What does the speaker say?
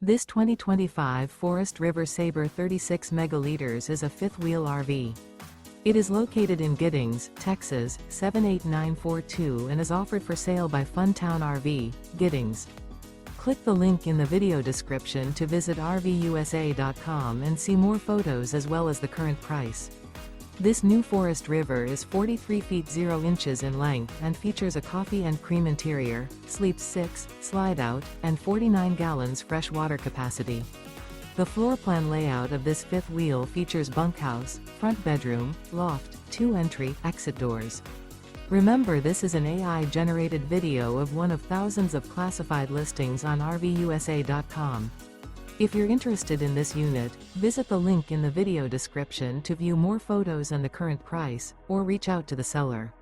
This 2025 Forest River Sabre 36 megaliters is a fifth-wheel RV. It is located in Giddings, Texas, 78942 and is offered for sale by Funtown RV, Giddings. Click the link in the video description to visit RVUSA.com and see more photos as well as the current price. This new Forest River is 43 feet 0 inches in length and features a coffee and cream interior, sleeps 6, slide-out, and 49 gallons fresh water capacity. The floor plan layout of this fifth wheel features bunkhouse, front bedroom, loft, 2 entry, exit doors. Remember, this is an AI-generated video of one of thousands of classified listings on RVUSA.com. If you're interested in this unit, visit the link in the video description to view more photos and the current price, or reach out to the seller.